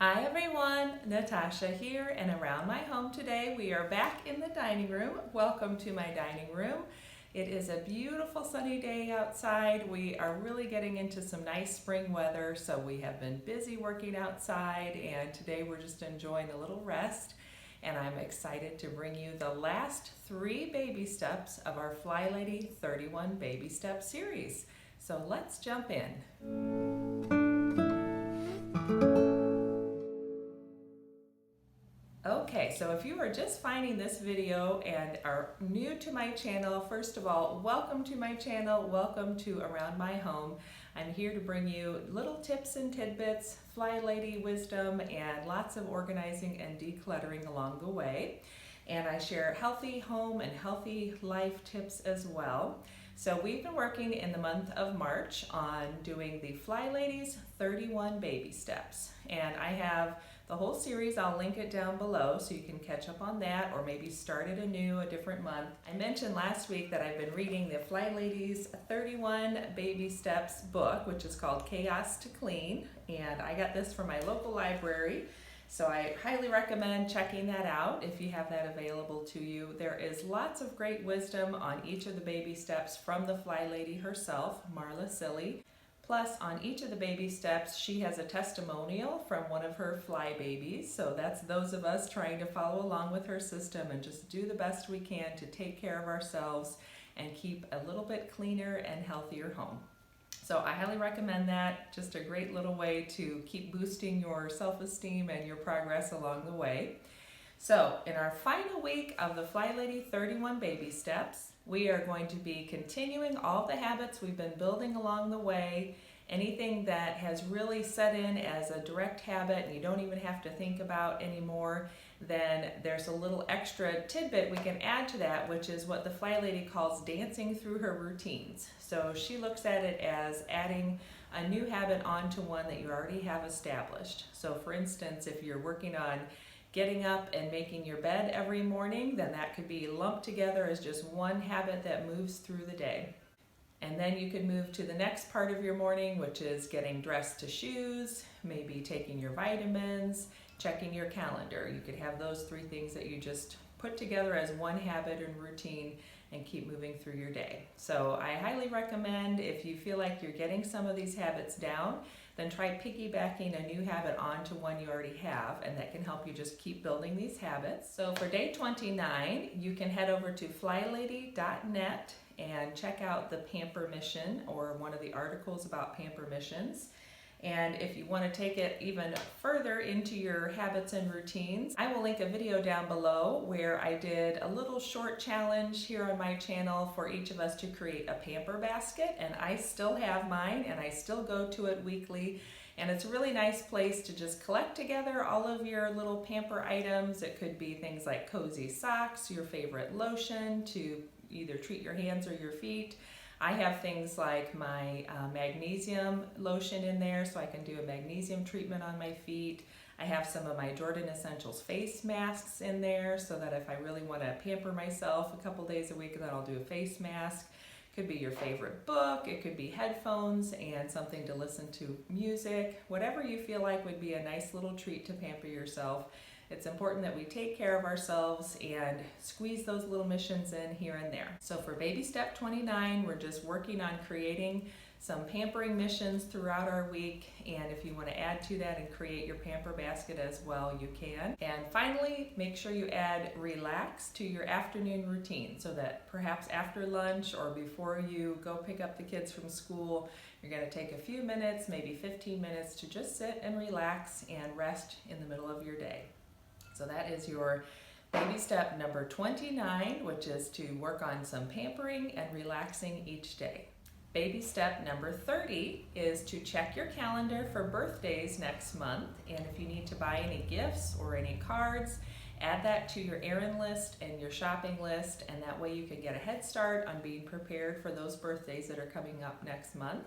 Hi everyone, Natasha here, and around my home today we are back in the dining room. Welcome to my dining room. It is a beautiful sunny day outside. We are really getting into some nice spring weather, so we have been busy working outside, and today we're just enjoying a little rest. And I'm excited to bring you the last 3 baby steps of our Fly Lady 31 Baby Step series. So let's jump in. Okay, so if you are just finding this video and are new to my channel, first of all, welcome to my channel, welcome to Around My Home. I'm here to bring you little tips and tidbits, Fly Lady wisdom, and lots of organizing and decluttering along the way. And I share healthy home and healthy life tips as well. So we've been working in the month of March on doing the Fly Ladies 31 Baby Steps. And I have the whole series. I'll link it down below so you can catch up on that or maybe start it anew a different month. I mentioned last week that I've been reading the Fly Ladies 31 Baby Steps book, which is called Chaos to Clean, and I got this from my local library. So I highly recommend checking that out if you have that available to you. There is lots of great wisdom on each of the baby steps from the Fly Lady herself, Marla Silly. Plus, on each of the baby steps, she has a testimonial from one of her fly babies. So that's those of us trying to follow along with her system and just do the best we can to take care of ourselves and keep a little bit cleaner and healthier home. So I highly recommend that. Just a great little way to keep boosting your self-esteem and your progress along the way. So in our final week of the Fly Lady 31 Baby Steps, we are going to be continuing all the habits we've been building along the way. Anything that has really set in as a direct habit and you don't even have to think about anymore, then there's a little extra tidbit we can add to that, which is what the Fly Lady calls dancing through her routines. So she looks at it as adding a new habit onto one that you already have established. So for instance, if you're working on getting up and making your bed every morning, then that could be lumped together as just one habit that moves through the day. And then you could move to the next part of your morning, which is getting dressed to shoes, maybe taking your vitamins, checking your calendar. You could have those 3 things that you just put together as one habit and routine and keep moving through your day. So I highly recommend, if you feel like you're getting some of these habits down, then try piggybacking a new habit onto one you already have, and that can help you just keep building these habits. So for day 29, you can head over to flylady.net and check out the Pamper Mission or one of the articles about Pamper Missions. And if you want to take it even further into your habits and routines, I will link a video down below where I did a little short challenge here on my channel for each of us to create a pamper basket, and I still have mine and I still go to it weekly. And it's a really nice place to just collect together all of your little pamper items. It could be things like cozy socks, your favorite lotion to either treat your hands or your feet. I have things like my magnesium lotion in there, so I can do a magnesium treatment on my feet. I have some of my Jordan Essentials face masks in there, so that if I really want to pamper myself a couple days a week, then I'll do a face mask. Could be your favorite book, it could be headphones and something to listen to music. Whatever you feel like would be a nice little treat to pamper yourself. It's important that we take care of ourselves and squeeze those little missions in here and there. So for baby step 29, we're just working on creating some pampering missions throughout our week. And if you want to add to that and create your pamper basket as well, you can. And finally, make sure you add relax to your afternoon routine so that perhaps after lunch or before you go pick up the kids from school, you're going to take a few minutes, maybe 15 minutes, to just sit and relax and rest in the middle of your day. So that is your baby step number 29, which is to work on some pampering and relaxing each day. Baby step number 30 is to check your calendar for birthdays next month, and if you need to buy any gifts or any cards, add that to your errand list and your shopping list, and that way you can get a head start on being prepared for those birthdays that are coming up next month.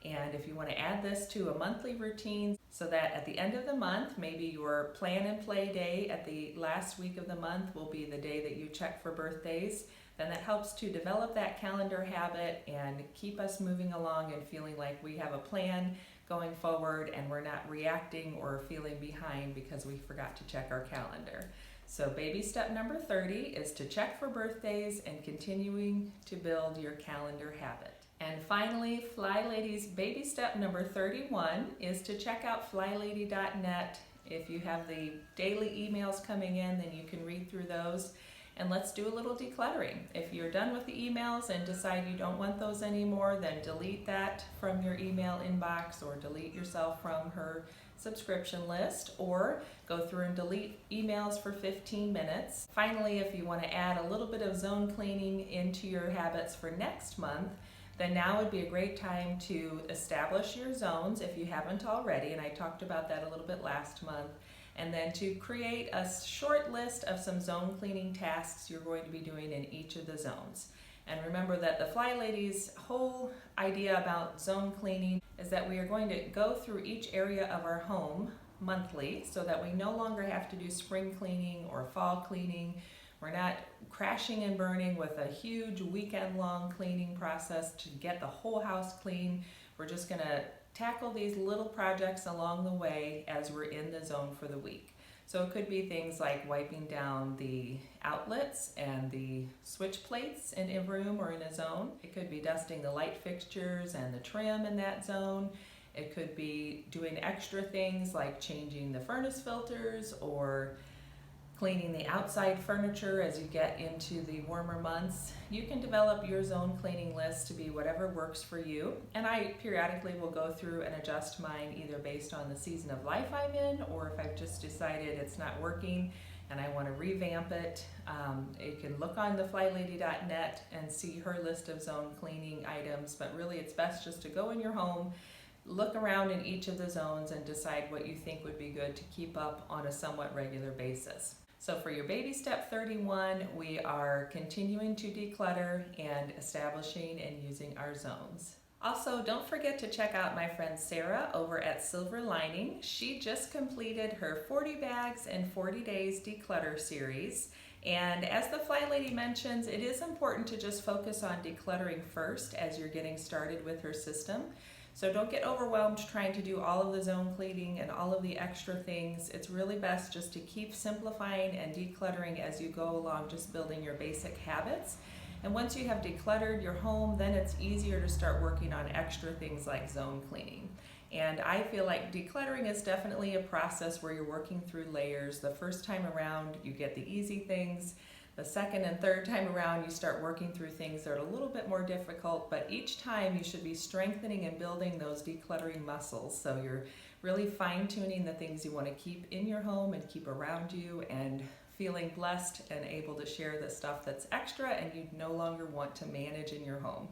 And if you want to add this to a monthly routine so that at the end of the month, maybe your plan and play day at the last week of the month will be the day that you check for birthdays, then that helps to develop that calendar habit and keep us moving along and feeling like we have a plan going forward, and we're not reacting or feeling behind because we forgot to check our calendar. So baby step number 30 is to check for birthdays and continuing to build your calendar habit. And finally, Fly Lady's baby step number 31 is to check out flylady.net. If you have the daily emails coming in, then you can read through those. And let's do a little decluttering. If you're done with the emails and decide you don't want those anymore, then delete that from your email inbox or delete yourself from her subscription list, or go through and delete emails for 15 minutes. Finally, if you want to add a little bit of zone cleaning into your habits for next month, then now would be a great time to establish your zones if you haven't already, and I talked about that a little bit last month. And then to create a short list of some zone cleaning tasks you're going to be doing in each of the zones. And remember that the Fly Lady's whole idea about zone cleaning is that we are going to go through each area of our home monthly so that we no longer have to do spring cleaning or fall cleaning. We're not crashing and burning with a huge weekend-long cleaning process to get the whole house clean. We're just going to tackle these little projects along the way as we're in the zone for the week. So it could be things like wiping down the outlets and the switch plates in a room or in a zone. It could be dusting the light fixtures and the trim in that zone. It could be doing extra things like changing the furnace filters or cleaning the outside furniture as you get into the warmer months. You can develop your zone cleaning list to be whatever works for you. And I periodically will go through and adjust mine either based on the season of life I'm in, or if I've just decided it's not working and I want to revamp it. You can look on the flylady.net and see her list of zone cleaning items, but really it's best just to go in your home, look around in each of the zones and decide what you think would be good to keep up on a somewhat regular basis. So for your baby step 31, we are continuing to declutter and establishing and using our zones. Also, don't forget to check out my friend Sarah over at Silver Lining. She just completed her 40 bags in 40 days declutter series. And as the Fly Lady mentions, it is important to just focus on decluttering first as you're getting started with her system. So don't get overwhelmed trying to do all of the zone cleaning and all of the extra things. It's really best just to keep simplifying and decluttering as you go along, just building your basic habits. And once you have decluttered your home, then it's easier to start working on extra things like zone cleaning. And I feel like decluttering is definitely a process where you're working through layers. The first time around, you get the easy things. The second and third time around, you start working through things that are a little bit more difficult, but each time you should be strengthening and building those decluttering muscles. So you're really fine-tuning the things you want to keep in your home and keep around you, and feeling blessed and able to share the stuff that's extra and you no longer want to manage in your home.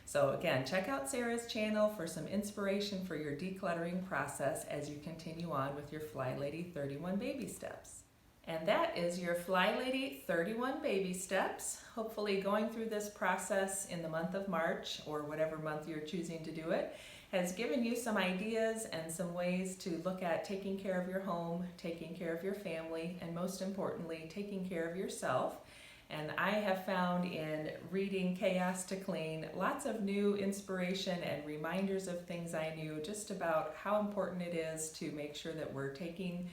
So again, check out Sarah's channel for some inspiration for your decluttering process as you continue on with your Fly Lady 31 baby steps. And that is your Fly Lady 31 baby steps. Hopefully going through this process in the month of March, or whatever month you're choosing to do it, has given you some ideas and some ways to look at taking care of your home, taking care of your family, and most importantly, taking care of yourself. And I have found in reading Chaos to Clean lots of new inspiration and reminders of things I knew, just about how important it is to make sure that we're taking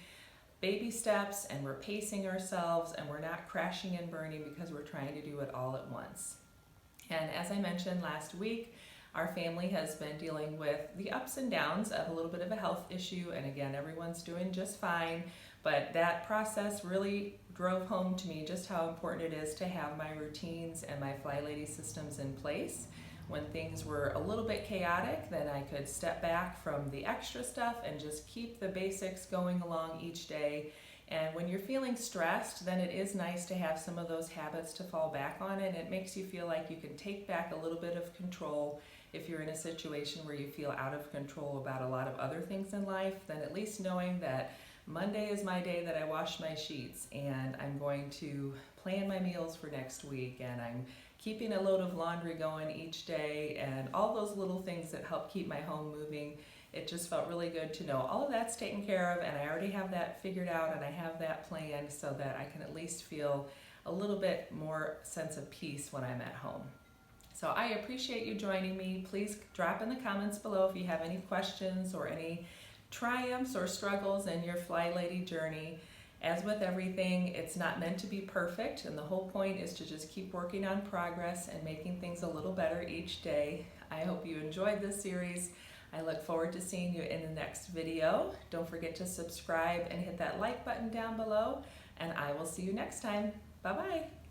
baby steps and we're pacing ourselves and we're not crashing and burning because we're trying to do it all at once. And as I mentioned last week, our family has been dealing with the ups and downs of a little bit of a health issue, and again, everyone's doing just fine, but that process really drove home to me just how important it is to have my routines and my Fly Lady systems in place. When things were a little bit chaotic, then I could step back from the extra stuff and just keep the basics going along each day. And when you're feeling stressed, then it is nice to have some of those habits to fall back on, and it makes you feel like you can take back a little bit of control. If you're in a situation where you feel out of control about a lot of other things in life, then at least knowing that Monday is my day that I wash my sheets, and I'm going to plan my meals for next week, and I'm keeping a load of laundry going each day, and all those little things that help keep my home moving. It just felt really good to know all of that's taken care of, and I already have that figured out, and I have that planned so that I can at least feel a little bit more sense of peace when I'm at home. So I appreciate you joining me. Please drop in the comments below if you have any questions or any triumphs or struggles in your Fly Lady journey. As with everything, it's not meant to be perfect, and the whole point is to just keep working on progress and making things a little better each day. I hope you enjoyed this series. I look forward to seeing you in the next video. Don't forget to subscribe and hit that like button down below, and I will see you next time. Bye-bye.